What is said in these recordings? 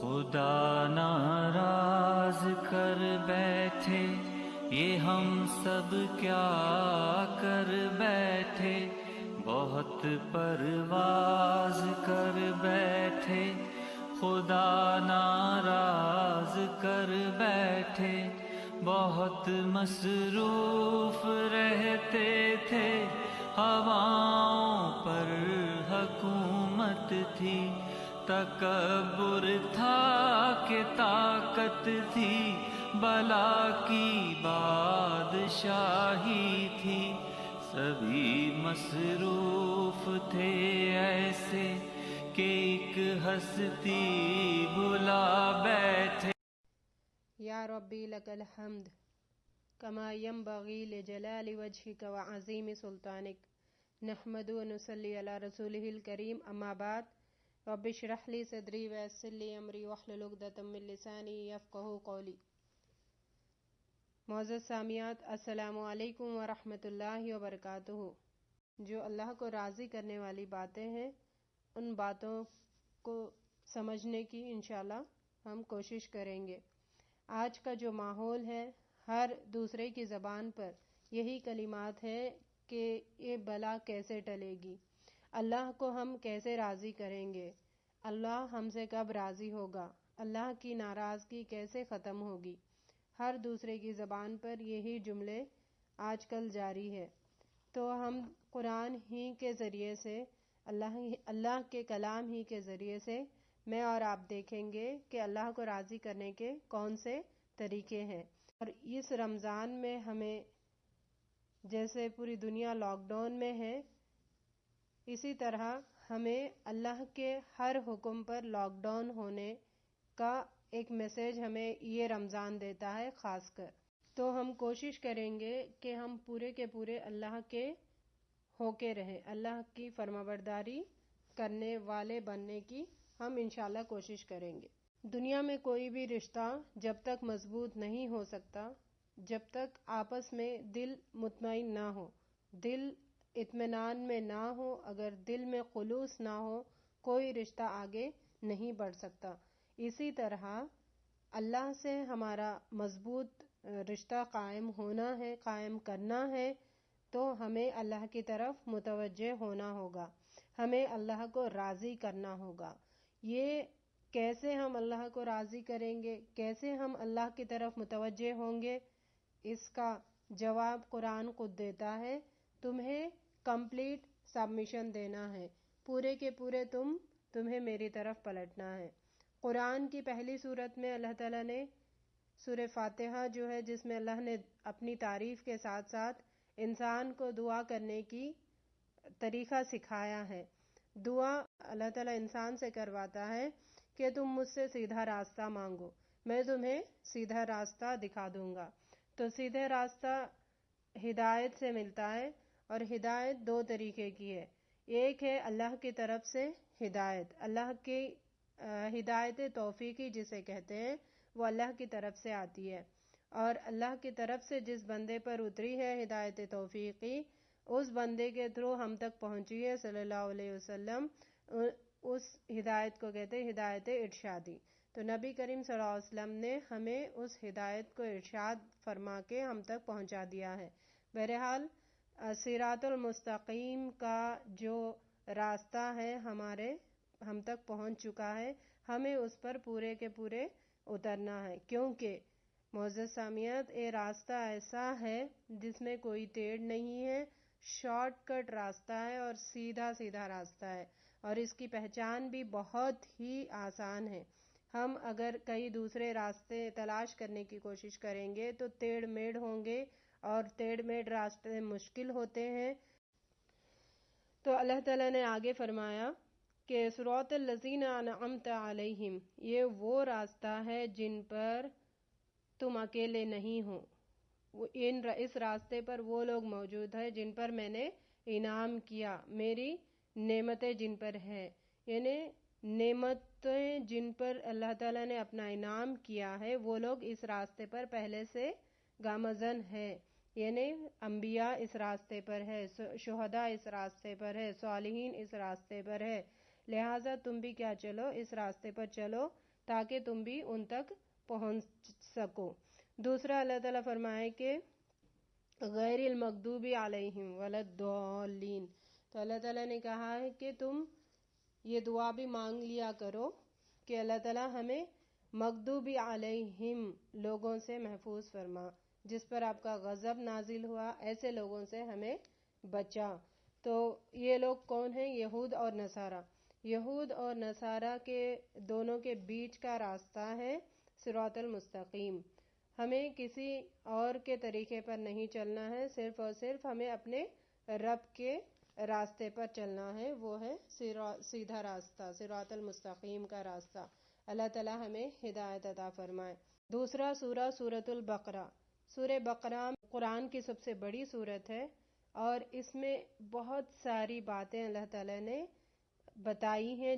خدا ناراض کر بیٹھے، یہ ہم سب کیا کر بیٹھے، بہت پرواز کر بیٹھے، خدا ناراض کر بیٹھے، بہت مصروف رہتے تھے، ہواؤں پر حکومت تھی، تکبر تھا کہ طاقت تھی، بلا کی بادشاہی تھی، سبھی مصروف تھے ایسے کہ ایک ہستی بھلا بیٹھے۔ یا ربی لک الحمد کما ینبغی لجلال وجہک وعظیم سلطانک، نحمد و نصلی علی رسولہ الکریم، اما بعد، رب اشرح لی صدری ویسر لی امری واحلل عقدۃ من لسانی یفقہوا قولی۔ معزز سامعات، السلام علیکم ورحمۃ اللہ وبرکاتہ۔ جو اللہ کو راضی کرنے والی باتیں ہیں، ان باتوں کو سمجھنے کی انشاءاللہ ہم کوشش کریں گے۔ آج کا جو ماحول ہے، ہر دوسرے کی زبان پر یہی کلمات ہے کہ یہ بلا کیسے ٹلے گی، اللہ کو ہم کیسے راضی کریں گے، اللہ ہم سے کب راضی ہوگا، اللہ کی ناراضگی کیسے ختم ہوگی۔ ہر دوسرے کی زبان پر یہی جملے آج کل جاری ہے۔ تو ہم قرآن ہی کے ذریعے سے، اللہ کے کلام ہی کے ذریعے سے میں اور آپ دیکھیں گے کہ اللہ کو راضی کرنے کے کون سے طریقے ہیں۔ اور اس رمضان میں ہمیں، جیسے پوری دنیا لاک ڈاؤن میں ہے، اسی طرح ہمیں اللہ کے ہر حکم پر لاک ڈاؤن ہونے کا ایک میسج ہمیں یہ رمضان دیتا ہے خاص کر۔ تو ہم کوشش کریں گے کہ ہم پورے کے پورے اللہ کے ہو کے رہیں، اللہ کی فرمانبرداری کرنے والے بننے کی ہم انشاءاللہ کوشش کریں گے۔ دنیا میں کوئی بھی رشتہ جب تک مضبوط نہیں ہو سکتا، جب تک آپس میں دل مطمئن نہ ہو، دل اطمینان میں نہ ہو، اگر دل میں خلوص نہ ہو، کوئی رشتہ آگے نہیں بڑھ سکتا۔ اسی طرح اللہ سے ہمارا مضبوط رشتہ قائم ہونا ہے، قائم کرنا ہے، تو ہمیں اللہ کی طرف متوجہ ہونا ہوگا، ہمیں اللہ کو راضی کرنا ہوگا۔ یہ کیسے ہم اللہ کو راضی کریں گے، کیسے ہم اللہ کی طرف متوجہ ہوں گے، اس کا جواب قرآن خود دیتا ہے۔ تمہیں کمپلیٹ سبمیشن دینا ہے، پورے کے پورے تمہیں میری طرف پلٹنا ہے۔ قرآن کی پہلی سورت میں اللہ تعالیٰ نے سورہ فاتحہ جو ہے، جس میں اللہ نے اپنی تعریف کے ساتھ ساتھ انسان کو دعا کرنے کی طریقہ سکھایا ہے۔ دعا اللہ تعالیٰ انسان سے کرواتا ہے کہ تم مجھ سے سیدھا راستہ مانگو، میں تمہیں سیدھا راستہ دکھا دوں گا۔ تو سیدھا راستہ ہدایت سے ملتا ہے، اور ہدایت دو طریقے کی ہے۔ ایک ہے اللہ کی طرف سے ہدایت، اللہ کی ہدایت توفیقی جسے کہتے ہیں، وہ اللہ کی طرف سے آتی ہے، اور اللہ کی طرف سے جس بندے پر اتری ہے ہدایت توفیقی، اس بندے کے تھرو ہم تک پہنچی ہے صلی اللہ علیہ وسلم، اس ہدایت کو کہتے ہیں ہدایت ارشادی۔ تو نبی کریم صلی اللہ علیہ وسلم نے ہمیں اس ہدایت کو ارشاد فرما کے ہم تک پہنچا دیا ہے۔ بہرحال صراط المستقیم کا جو راستہ ہے ہم تک پہنچ چکا ہے، ہمیں اس پر پورے کے پورے اترنا ہے، کیونکہ معزز سامعات، یہ راستہ ایسا ہے جس میں کوئی ٹیڑھ نہیں ہے، شارٹ کٹ راستہ ہے اور سیدھا سیدھا راستہ ہے، اور اس کی پہچان بھی بہت ہی آسان ہے۔ ہم اگر کئی دوسرے راستے تلاش کرنے کی کوشش کریں گے تو ٹیڑھ میڑھ ہوں گے، اور ٹیڑھ میڑھ راستے مشکل ہوتے ہیں۔ تو اللہ تعالیٰ نے آگے فرمایا کہ صراط الذین انعمت علیہم، یہ وہ راستہ ہے جن پر تم اکیلے نہیں ہو، اس راستے پر وہ لوگ موجود ہیں جن پر میں نے انعام کیا، میری نعمتیں جن پر ہے، یعنی نعمتیں جن پر اللہ تعالیٰ نے اپنا انعام کیا ہے، وہ لوگ اس راستے پر پہلے سے گامزن ہے، یعنی انبیاء اس راستے پر ہے، شہداء اس راستے پر ہے، صالحین اس راستے پر ہے، لہٰذا تم بھی کیا چلو، اس راستے پر چلو تاکہ تم بھی ان تک پہنچ سکو۔ دوسرا اللہ تعالیٰ فرمائے کہ غیر المغضوب علیہم ولا الضالین، تو اللہ تعالیٰ نے کہا ہے کہ تم یہ دعا بھی مانگ لیا کرو کہ اللہ تعالیٰ ہمیں مغضوب علیہم لوگوں سے محفوظ فرما، جس پر آپ کا غضب نازل ہوا، ایسے لوگوں سے ہمیں بچا۔ تو یہ لوگ کون ہیں؟ یہود اور نصارہ۔ یہود اور نصارہ کے دونوں کے بیچ کا راستہ ہے صراط المستقیم۔ ہمیں کسی اور کے طریقے پر نہیں چلنا ہے، صرف اور صرف ہمیں اپنے رب کے راستے پر چلنا ہے، وہ ہے سیدھا راستہ، صراط المستقیم کا راستہ۔ اللہ تعالیٰ ہمیں ہدایت عطا فرمائے۔ دوسرا سورہ سورۃ البقرہ۔ سورہ بقرہ قرآن کی سب سے بڑی سورت ہے اور اس میں بہت ساری باتیں اللہ تعالیٰ نے بتائی ہیں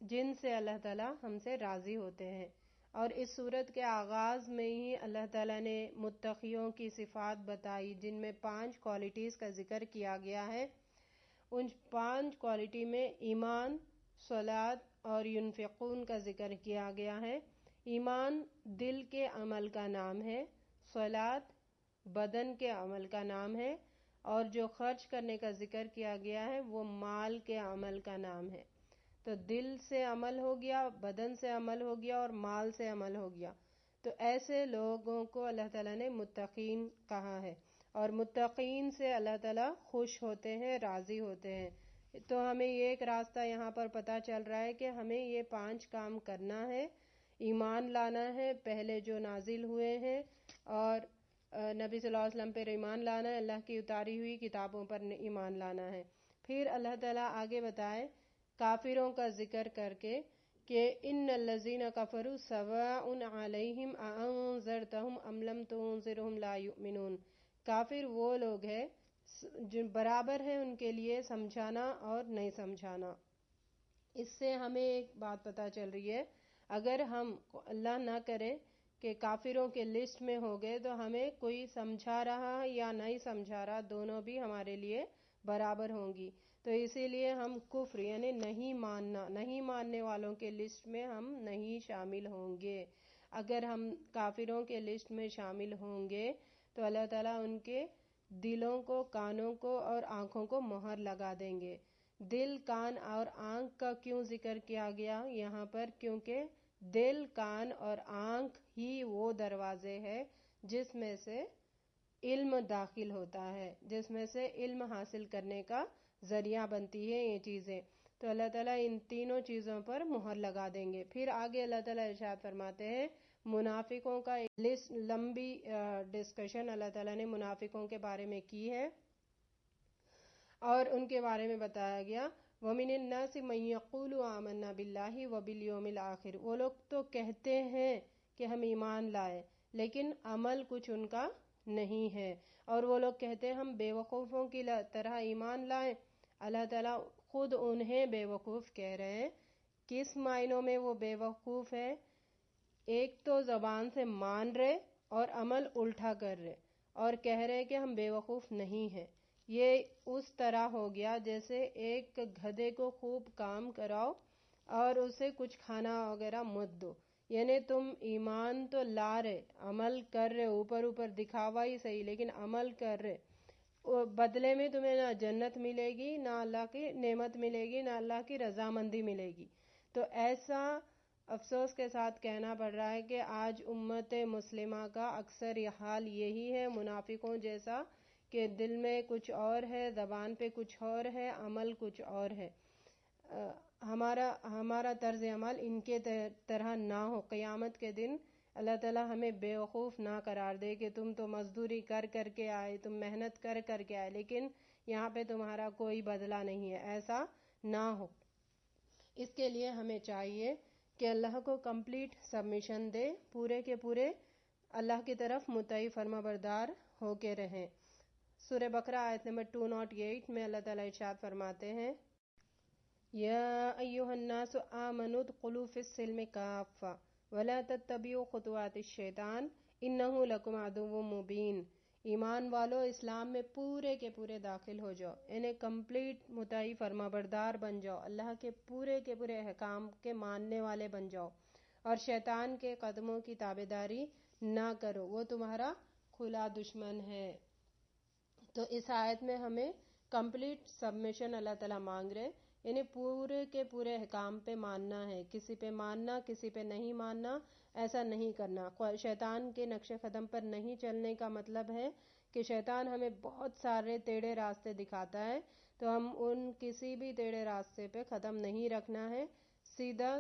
جن سے اللہ تعالیٰ ہم سے راضی ہوتے ہیں۔ اور اس سورت کے آغاز میں ہی اللہ تعالیٰ نے متقیوں کی صفات بتائی، جن میں 5 کوالٹیز کا ذکر کیا گیا ہے۔ ان 5 کوالٹی میں ایمان، صلاۃ اور ینفقون کا ذکر کیا گیا ہے۔ ایمان دل کے عمل کا نام ہے، صلاۃ بدن کے عمل کا نام ہے، اور جو خرچ کرنے کا ذکر کیا گیا ہے وہ مال کے عمل کا نام ہے۔ تو دل سے عمل ہو گیا، بدن سے عمل ہو گیا اور مال سے عمل ہو گیا۔ تو ایسے لوگوں کو اللہ تعالیٰ نے متقین کہا ہے، اور متقین سے اللہ تعالیٰ خوش ہوتے ہیں، راضی ہوتے ہیں۔ تو ہمیں یہ ایک راستہ یہاں پر پتہ چل رہا ہے کہ ہمیں یہ 5 کام کرنا ہے۔ ایمان لانا ہے پہلے جو نازل ہوئے ہیں، اور نبی صلی اللہ علیہ وسلم پر ایمان لانا ہے، اللہ کی اتاری ہوئی کتابوں پر ایمان لانا ہے۔ پھر اللہ تعالیٰ آگے بتائے کافروں کا ذکر کر کے کہ ان الذین کفروا سواء علیہم اانذرتہم ام لم تنذرہم لا یؤمنون۔ کافر وہ لوگ ہیں جو برابر ہے ان کے لیے سمجھانا اور نہیں سمجھانا۔ اس سے ہمیں ایک بات پتہ چل رہی ہے، اگر ہم اللہ نہ کرے کہ کافروں کے لسٹ میں ہو گئے تو ہمیں کوئی سمجھا رہا یا نہیں سمجھا رہا، دونوں بھی ہمارے لیے برابر ہوں گی۔ تو اسی لیے ہم کفر یعنی نہیں ماننا، نہیں ماننے والوں کے لسٹ میں ہم نہیں شامل ہوں گے۔ اگر ہم کافروں کے لسٹ میں شامل ہوں گے تو اللہ تعالیٰ ان کے دلوں کو، کانوں کو اور آنکھوں کو مہر لگا دیں گے۔ دل، کان اور آنکھ کا کیوں ذکر کیا گیا یہاں پر؟ کیونکہ دل، کان اور آنکھ ہی وہ دروازے ہیں جس میں سے علم داخل ہوتا ہے، جس میں سے علم حاصل کرنے کا ذریعہ بنتی ہے یہ چیزیں۔ تو اللہ تعالیٰ ان تینوں چیزوں پر مہر لگا دیں گے۔ پھر آگے اللہ تعالیٰ ارشاد فرماتے ہیں منافقوں کا لسٹ، لمبی ڈسکشن اللہ تعالیٰ نے منافقوں کے بارے میں کی ہے، اور ان کے بارے میں بتایا گیا وَمِنَ النَّاسِ مَن يَقُولُ آمَنَّا بِاللَّهِ وَبِالْيَوْمِ الْآخِرِ۔ وہ لوگ تو کہتے ہیں کہ ہم ایمان لائے، لیکن عمل کچھ ان کا نہیں ہے، اور وہ لوگ کہتے ہیں ہم بے وقوفوں کی طرح ایمان لائیں۔ اللہ تعالیٰ خود انہیں بے وقوف کہہ رہے ہیں۔ کس معنوں میں وہ بے وقوف ہے؟ ایک تو زبان سے مان رہے اور عمل الٹا کر رہے، اور کہہ رہے کہ ہم بے وقوف نہیں ہیں۔ یہ اس طرح ہو گیا جیسے ایک گدھے کو خوب کام کراؤ اور اسے کچھ کھانا وغیرہ مت دو، یعنی تم ایمان تو لا رہے، عمل کر رہے، اوپر اوپر دکھاوا ہی صحیح لیکن عمل کر رہے، بدلے میں تمہیں نہ جنت ملے گی، نہ اللہ کی نعمت ملے گی، نہ اللہ کی رضامندی ملے گی۔ تو ایسا افسوس کے ساتھ کہنا پڑ رہا ہے کہ آج امت مسلمہ کا اکثر یہ حال یہی ہے، منافقوں جیسا، کہ دل میں کچھ اور ہے، زبان پہ کچھ اور ہے، عمل کچھ اور ہے۔ ہمارا طرز عمل ان کے طرح نہ ہو۔ قیامت کے دن اللہ تعالیٰ ہمیں بے وقوف نہ قرار دے کہ تم تو مزدوری کر کر کے آئے، تم محنت کر کر کے آئے، لیکن یہاں پہ تمہارا کوئی بدلہ نہیں ہے، ایسا نہ ہو۔ اس کے لیے ہمیں چاہیے کہ اللہ کو کمپلیٹ سبمیشن دے، پورے کے پورے اللہ کی طرف مطیع فرما بردار ہو کے رہیں۔ سورہ بقرہ آیت نمبر 208 میں اللہ تعالیٰ ارشاد فرماتے ہیں یا ایھا الناس آمنوا ادخلوا فی السلم کافۃ ولا تتبعوا خطوات الشیطان انہ لکم عدو مبین۔ ایمان والو اسلام میں پورے کے پورے داخل ہو جاؤ، انہیں کمپلیٹ مطیع فرما بردار بن جاؤ، اللہ کے پورے احکام کے ماننے والے بن جاؤ، اور شیطان کے قدموں کی تابعداری نہ کرو، وہ تمہارا کھلا دشمن ہے۔ تو اس آیت میں ہمیں کمپلیٹ سبمیشن اللہ تعالیٰ مانگ رہے، یعنی پورے کے پورے احکام پہ ماننا ہے، کسی پہ ماننا، کسی پہ نہیں ماننا، ایسا نہیں کرنا۔ شیطان کے نقش قدم پر نہیں چلنے کا مطلب ہے کہ شیطان ہمیں بہت سارے ٹیڑھے راستے دکھاتا ہے، تو ہم ان کسی بھی ٹیڑھے راستے پہ قدم نہیں رکھنا ہے۔ سیدھا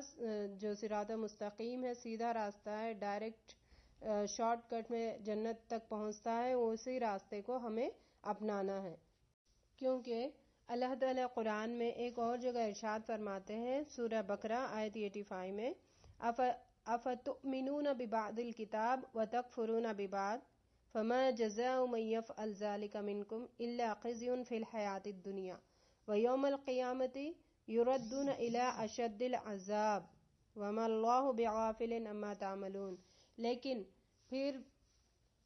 جو صراط مستقیم ہے، سیدھا راستہ ہے، ڈائریکٹ شارٹ کٹ میں جنت تک پہنچتا ہے، اسی راستے کو ہمیں اپنانا ہے۔ کیونکہ اللہ تعالیٰ قرآن میں ایک اور جگہ ارشاد فرماتے ہیں، سورہ بقرہ آیت 85 میں، أَفَتُؤْمِنُونَ بِبَعْضِ الْكِتَابِ وَتَكْفُرُونَ بِبَعْضٍ فَمَا جَزَاءُ مَن يَفْعَلُ ذَلِكَ مِنكُمْ إِلَّا خِزْيٌ فِي الْحَيَاةِ الدُّنْيَا وَيَوْمَ الْقِيَامَةِ يُرَدُّونَ إِلَىٰ أَشَدِّ الْعَذَابِ وَمَا اللَّهُ بِغَافِلٍ عَمَّا تَعْمَلُونَ۔ لیکن پھر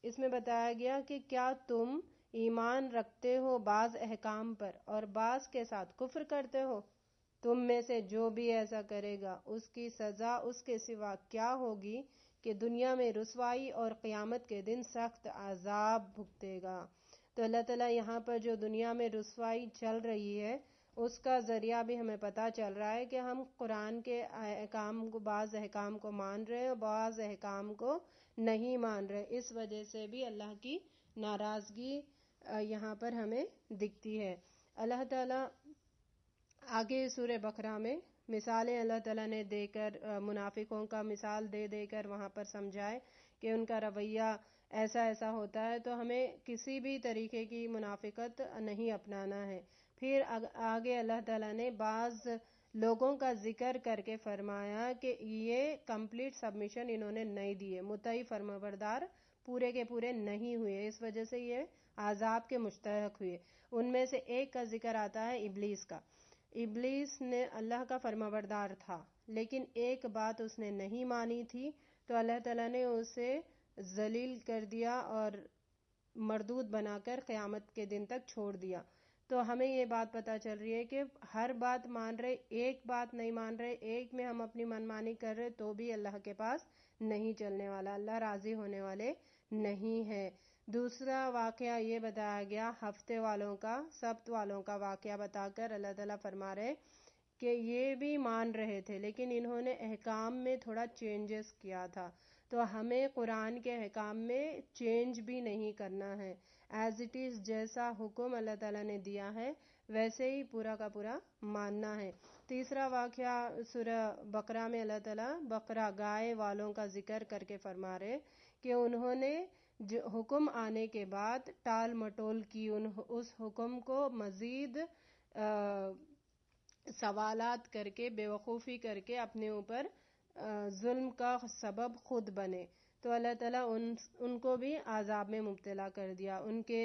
اس میں بتایا گیا کہ کیا تم ایمان رکھتے ہو بعض احکام پر اور بعض کے ساتھ کفر کرتے ہو؟ تم میں سے جو بھی ایسا کرے گا اس کی سزا اس کے سوا کیا ہوگی کہ دنیا میں رسوائی اور قیامت کے دن سخت عذاب بھگتے گا۔ تو اللہ تعالیٰ یہاں پر جو دنیا میں رسوائی چل رہی ہے اس کا ذریعہ بھی ہمیں پتہ چل رہا ہے کہ ہم قرآن کے احکام کو، بعض احکام کو مان رہے ہیں اور بعض احکام کو نہیں مان رہے، اس وجہ سے بھی اللہ کی ناراضگی یہاں پر ہمیں دکھتی ہے۔ اللہ تعالیٰ آگے سورہ بقرہ میں مثالیں اللہ تعالیٰ نے دے کر، منافقوں کا مثال دے دے کر وہاں پر سمجھائے کہ ان کا رویہ ایسا ایسا ہوتا ہے، تو ہمیں کسی بھی طریقے کی منافقت نہیں اپنانا ہے۔ پھر آگے اللہ تعالیٰ نے بعض لوگوں کا ذکر کر کے فرمایا کہ یہ کمپلیٹ سبمیشن انہوں نے نہیں دیے، مطیع فرمانبردار پورے کے پورے نہیں ہوئے، اس وجہ سے یہ عذاب کے مستحق ہوئے۔ ان میں سے ایک کا ذکر آتا ہے ابلیس کا۔ ابلیس نے اللہ کا فرمانبردار تھا، لیکن ایک بات اس نے نہیں مانی تھی، تو اللہ تعالیٰ نے اسے ذلیل کر دیا اور مردود بنا کر قیامت کے دن تک چھوڑ دیا۔ تو ہمیں یہ بات پتہ چل رہی ہے کہ ہر بات مان رہے، ایک بات نہیں مان رہے، ایک میں ہم اپنی منمانی کر رہے، تو بھی اللہ کے پاس نہیں چلنے والا، اللہ راضی ہونے والے نہیں ہے۔ دوسرا واقعہ یہ بتایا گیا ہفتے والوں کا، سبت والوں کا واقعہ بتا کر اللہ تعالیٰ فرما رہے کہ یہ بھی مان رہے تھے لیکن انہوں نے احکام میں تھوڑا چینجز کیا تھا، تو ہمیں قرآن کے احکام میں چینج بھی نہیں کرنا ہے، ایز اٹ از جیسا حکم اللہ تعالیٰ نے دیا ہے ویسے ہی پورا کا پورا ماننا ہے۔ تیسرا واقعہ سورہ بقرہ میں اللہ تعالیٰ بقرہ گائے والوں کا ذکر کر کے فرما رہے کہ انہوں نے جو حکم آنے کے بعد ٹال مٹول کی، اس حکم کو مزید سوالات کر کے، بیوقوفی کر کے اپنے اوپر ظلم کا سبب خود بنے، تو اللہ تعالیٰ ان کو بھی عذاب میں مبتلا کر دیا۔ ان کے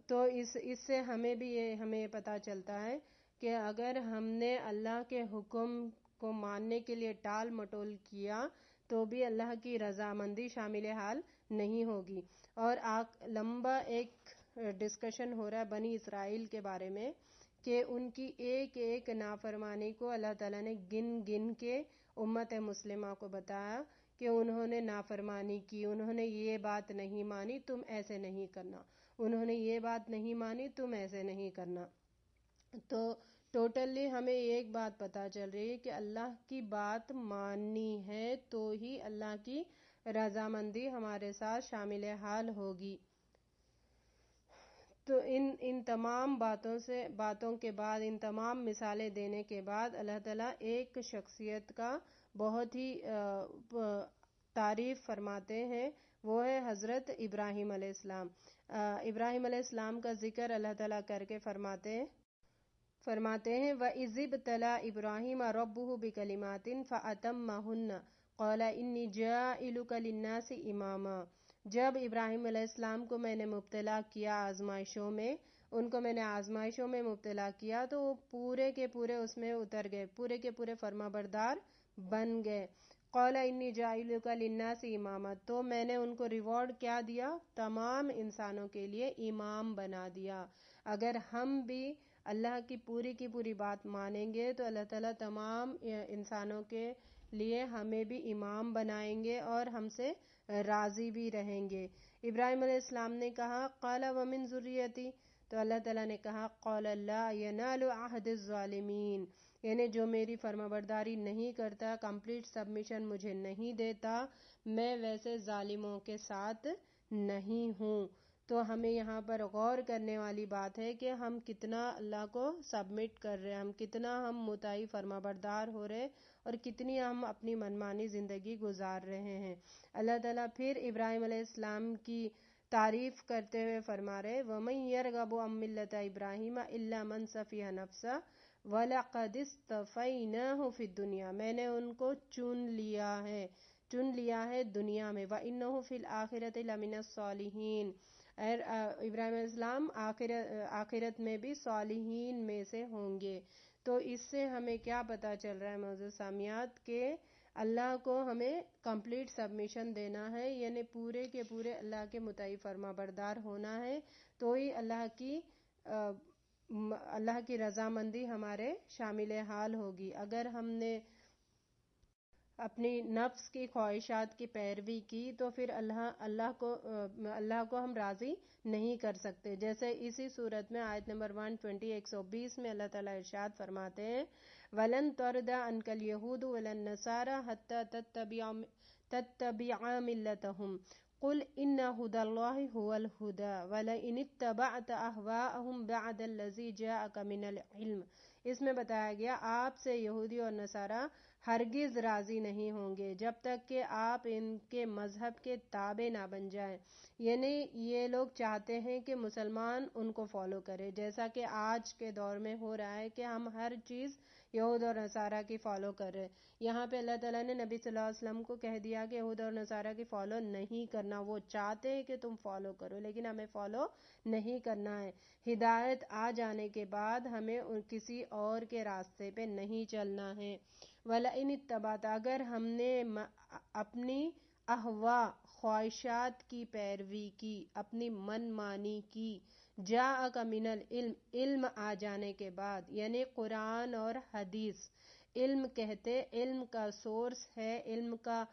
تو اس سے ہمیں پتہ چلتا ہے کہ اگر ہم نے اللہ کے حکم کو ماننے کے لیے ٹال مٹول کیا تو بھی اللہ کی رضامندی شامل حال نہیں ہوگی۔ اور لمبا ایک ڈسکشن ہو رہا ہے بنی اسرائیل کے بارے میں کہ ان کی ایک ایک نافرمانی کو اللہ تعالیٰ نے گن گن کے امت مسلمہ کو بتایا کہ انہوں نے نافرمانی کی، انہوں نے یہ بات نہیں مانی، تم ایسے نہیں کرنا، انہوں نے یہ بات نہیں مانی، تم ایسے نہیں کرنا۔ تو ٹوٹلی ہمیں ایک بات پتہ چل رہی ہے کہ اللہ کی بات ماننی ہے تو ہی اللہ کی رضامندی ہمارے ساتھ شامل حال ہوگی۔ تو ان تمام باتوں کے بعد، ان تمام مثالیں دینے کے بعد اللہ تعالیٰ ایک شخصیت کا بہت ہی تعریف فرماتے ہیں، وہ ہے حضرت ابراہیم علیہ السلام۔ ابراہیم علیہ السلام کا ذکر اللہ تعالیٰ کر کے فرماتے ہیں وَإِذِ ابْتَلَىٰ إِبْرَاهِيمَ رَبُّهُ بِكَلِمَاتٍ فَأَتَمَّهُنَّ قَالَ إِنِّي جَاعِلُكَ لِلنَّاسِ إِمَامًا۔ جب ابراہیم علیہ السلام کو میں نے مبتلا کیا آزمائشوں میں، ان کو میں نے آزمائشوں میں مبتلا کیا تو وہ پورے کے پورے اس میں اتر گئے، پورے کے پورے فرمانبردار بن گئے۔ قَالَ إِنِّي جَاعِلُكَ لِلنَّاسِ إِمَامًا، تو میں نے ان کو ریوارڈ کیا دیا؟ تمام انسانوں کے لیے امام بنا دیا۔ اگر ہم بھی اللہ کی پوری بات مانیں گے تو اللہ تعالیٰ تمام انسانوں کے لیے ہمیں بھی امام بنائیں گے اور ہم سے راضی بھی رہیں گے۔ ابراہیم علیہ السلام نے کہا قال ومن ذریتی، تو اللہ تعالیٰ نے کہا قال لا ینال عہد الظالمین، یعنی جو میری فرما برداری نہیں کرتا، کمپلیٹ سبمیشن مجھے نہیں دیتا، میں ویسے ظالموں کے ساتھ نہیں ہوں۔ تو ہمیں یہاں پر غور کرنے والی بات ہے کہ ہم کتنا اللہ کو سبمٹ کر رہے ہیں، ہم کتنا ہم مطیع فرما بردار ہو رہے اور کتنی ہم اپنی منمانی زندگی گزار رہے ہیں۔ اللہ تعالیٰ پھر ابراہیم علیہ السلام کی تعریف کرتے ہوئے فرما رہے وَمَن يَرْغَبُ عَن مِّلَّةِ إِبْرَاهِيمَ إِلَّا مَن سَفِهَ نَفْسَهُ وَلَقَدِ اصْطَفَيْنَاهُ فِي الدُّنْيَا، میں نے ان کو چن لیا ہے دنیا میں، وَإِنَّهُ فِي الْآخِرَةِ لَمِنَ الصَّالِحِينَ، ابراہیم علیہ السلام آخرت میں بھی صالحین میں سے ہوں گے۔ تو اس سے ہمیں کیا پتہ چل رہا ہے معزز سامعات کہ اللہ کو ہمیں کمپلیٹ سبمیشن دینا ہے، یعنی پورے کے پورے اللہ کے مطیع فرما بردار ہونا ہے، تو ہی اللہ کی رضامندی ہمارے شامل حال ہوگی۔ اگر ہم نے اپنی نفس کی خواہشات کی پیروی کی تو پھر اللہ کو ہم راضی نہیں کر سکتے۔ جیسے اسی صورت میں آیت نمبر 120 میں اللہ تعالیٰ ارشاد فرماتے ہیں وَلَن تَرْضَىٰ عَنْكَ الْيَهُودُ وَلَا النَّصَارَىٰ حَتَّىٰ تَتَّبِعَ مِلَّتَهُمْ قُلْ إِنَّ هُدَى اللَّهِ هُوَ الْهُدَىٰ وَلَئِنِ اتَّبَعْتَ أَهْوَاءَهُمْ بَعْدَ الَّذِي جَاءَكَ مِنَ الْعِلْمِ، اس میں بتایا گیا آپ سے یہودی اور نصارہ ہرگز راضی نہیں ہوں گے جب تک کہ آپ ان کے مذہب کے تابع نہ بن جائیں، یعنی یہ لوگ چاہتے ہیں کہ مسلمان ان کو فالو کرے، جیسا کہ آج کے دور میں ہو رہا ہے کہ ہم ہر چیز یہود اور نصارہ کی فالو کر رہے ہیں۔ یہاں پہ اللہ تعالیٰ نے نبی صلی اللہ علیہ وسلم کو کہہ دیا کہ یہود اور نصارہ کی فالو نہیں کرنا، وہ چاہتے ہیں کہ تم فالو کرو لیکن ہمیں فالو نہیں کرنا ہے۔ ہدایت آ جانے کے بعد ہمیں کسی اور کے راستے پہ نہیں چلنا ہے۔ وَلَئِنِ اتَّبَعْتَ، اگر ہم نے اپنی اہواء خواہشات کی پیروی کی، اپنی من مانی کی، جاءک من العلم، علم آ جانے کے بعد، یعنی قرآن اور حدیث، علم کہتے علم کا سورس ہے، علم کا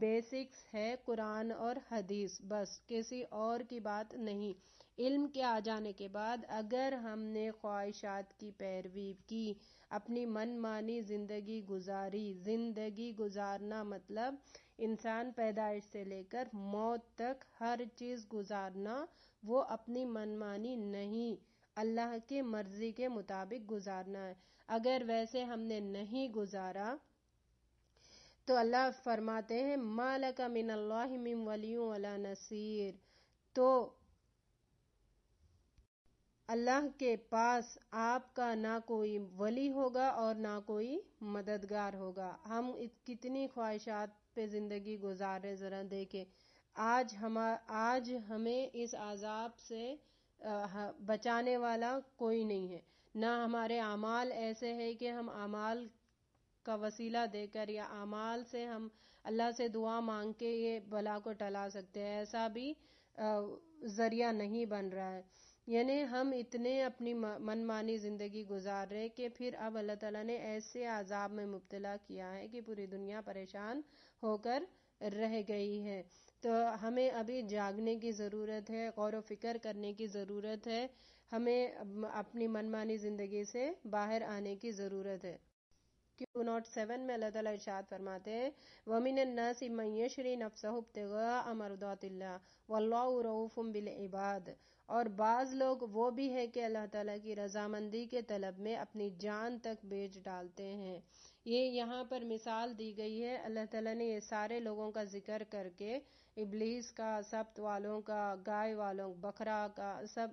بیسکس ہے قرآن اور حدیث، بس کسی اور کی بات نہیں۔ علم کے آ جانے کے بعد اگر ہم نے خواہشات کی پیروی کی، اپنی من مانی زندگی گزاری، زندگی گزارنا مطلب انسان پیدائش سے لے کر موت تک ہر چیز گزارنا، وہ اپنی من مانی نہیں، اللہ کی مرضی کے مطابق گزارنا ہے۔ اگر ویسے ہم نے نہیں گزارا تو اللہ فرماتے ہیں مَا لَكَ مِنَ اللَّهِ مِن وَلِيٍّ وَلَا نَصِيرٍ، تو اللہ کے پاس آپ کا نہ کوئی ولی ہوگا اور نہ کوئی مددگار ہوگا۔ ہم کتنی خواہشات پہ زندگی گزار رہے، ذرا دیکھیں، آج ہمیں اس عذاب سے بچانے والا کوئی نہیں ہے، نہ ہمارے اعمال ایسے ہیں کہ ہم اعمال کا وسیلہ دے کر یا اعمال سے ہم اللہ سے دعا مانگ کے یہ بلا کو ٹلا سکتے ہیں، ایسا بھی ذریعہ نہیں بن رہا ہے۔ یعنی ہم اتنے اپنی من مانی زندگی گزار رہے کہ پھر اب اللہ تعالیٰ نے ایسے عذاب میں مبتلا کیا ہے کہ پوری دنیا پریشان ہو کر رہ گئی ہے۔ تو ہمیں ابھی جاگنے کی ضرورت ہے، غور و فکر کرنے کی ضرورت ہے، ہمیں اپنی من مانی زندگی سے باہر آنے کی ضرورت ہے۔ Q07 میں اللہ تعالیٰ ارشاد فرماتے ہیں وَمِنَ النَّاسِ مَن يَشْرِي نَفْسَهُ ابْتِغَاءَ مَرْضَاتِ اللَّهِ وَاللَّهُ رَءُوفٌ بِالْعِبَادِ، اور بعض لوگ وہ بھی ہے کہ اللہ تعالیٰ کی رضامندی کے طلب میں اپنی جان تک بیچ ڈالتے ہیں۔ یہ یہاں پر مثال دی گئی ہے، اللہ تعالیٰ نے یہ سارے لوگوں کا ذکر کر کے، ابلیس کا، سبت والوں کا، گائے والوں، بکرا کا، سب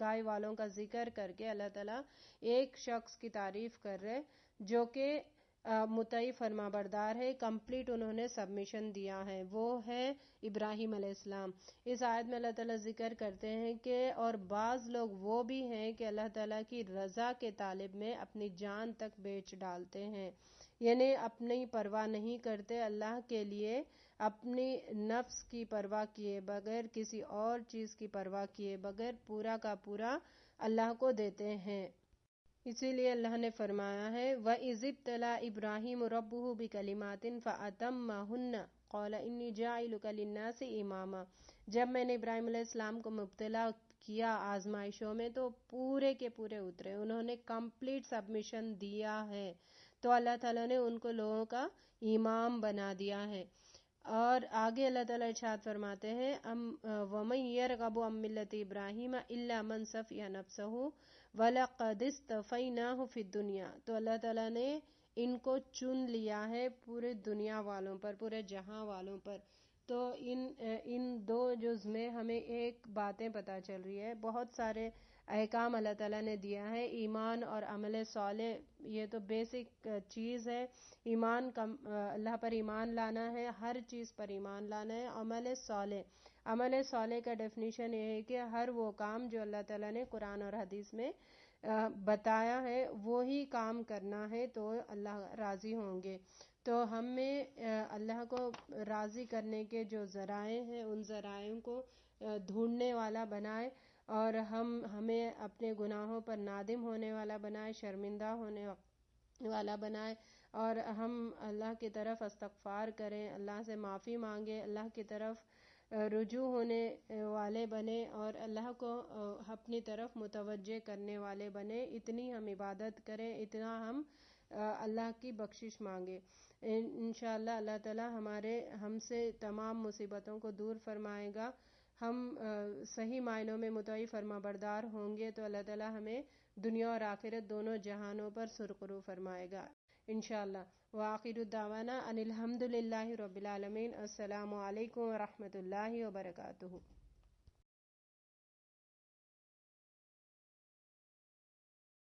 گائے والوں کا ذکر کر کے اللہ تعالیٰ ایک شخص کی تعریف کر رہے جو کہ مطیع فرما بردار ہے، کمپلیٹ انہوں نے سبمیشن دیا ہے، وہ ہے ابراہیم علیہ السلام۔ اس آیت میں اللہ تعالیٰ ذکر کرتے ہیں کہ اور بعض لوگ وہ بھی ہیں کہ اللہ تعالیٰ کی رضا کے طالب میں اپنی جان تک بیچ ڈالتے ہیں، یعنی اپنی پرواہ نہیں کرتے، اللہ کے لیے اپنی نفس کی پرواہ کیے بغیر، کسی اور چیز کی پرواہ کیے بغیر پورا کا پورا اللہ کو دیتے ہیں۔ اسی لیے اللہ نے فرمایا ہے وَإِذِ ابْتَلَىٰ إِبْرَاهِيمُ رَبُّهُ بِكَلِمَاتٍ فَأَتَمَّهُنَّ قَالَ إِنِّي جَاعِلُكَ لِلنَّاسِ إِمَامًا۔ جب میں نے ابراہیم علیہ السلام کو مبتلا کیا آزمائشوں میں تو پورے کے پورے اترے، انہوں نے کمپلیٹ سبمیشن دیا ہے، تو اللہ تعالیٰ نے ان کو لوگوں کا امام بنا دیا ہے۔ اور آگے اللہ تعالیٰ ارشاد فرماتے ہیں وَمَن يَرْغَبُ عَن مِّلَّةِ إِبْرَاهِيمَ إِلَّا مَن سَفِهَ نَفْسَهُ وَلَقَدِ اسْتَفَيْنَاهُ فِي الدُّنْيَا۔ تو اللہ تعالیٰ نے ان کو چن لیا ہے پورے دنیا والوں پر، پورے جہاں والوں پر۔ تو ان دو جز میں ہمیں ایک باتیں پتہ چل رہی ہے، بہت سارے احکام اللہ تعالیٰ نے دیا ہے۔ ایمان اور عمل صالح یہ تو بیسک چیز ہے، ایمان کا اللہ پر ایمان لانا ہے، ہر چیز پر ایمان لانا ہے۔ عمل صالح کا ڈیفینیشن یہ ہے کہ ہر وہ کام جو اللہ تعالیٰ نے قرآن اور حدیث میں بتایا ہے وہی کام کرنا ہے تو اللہ راضی ہوں گے۔ تو ہمیں اللہ کو راضی کرنے کے جو ذرائع ہیں ان ذرائع کو ڈھونڈنے والا بنائے، اور ہمیں اپنے گناہوں پر نادم ہونے والا بنائے، شرمندہ ہونے والا بنائے، اور ہم اللہ کی طرف استغفار کریں، اللہ سے معافی مانگیں، اللہ کی طرف رجوع ہونے والے بنے اور اللہ کو اپنی طرف متوجہ کرنے والے بنے۔ اتنی ہم عبادت کریں، اتنا ہم اللہ کی بخشش مانگے۔ انشاءاللہ اللہ تعالی ہم سے تمام مصیبتوں کو دور فرمائے گا۔ ہم صحیح معنوں میں مطیع فرما بردار ہوں گے تو اللہ تعالی ہمیں دنیا اور آخرت دونوں جہانوں پر سرخرو فرمائے گا انشاءاللہ۔ وآخر الدعوانا ان الحمد للہ رب العالمین۔ السلام علیکم ورحمۃ اللہ وبرکاتہ۔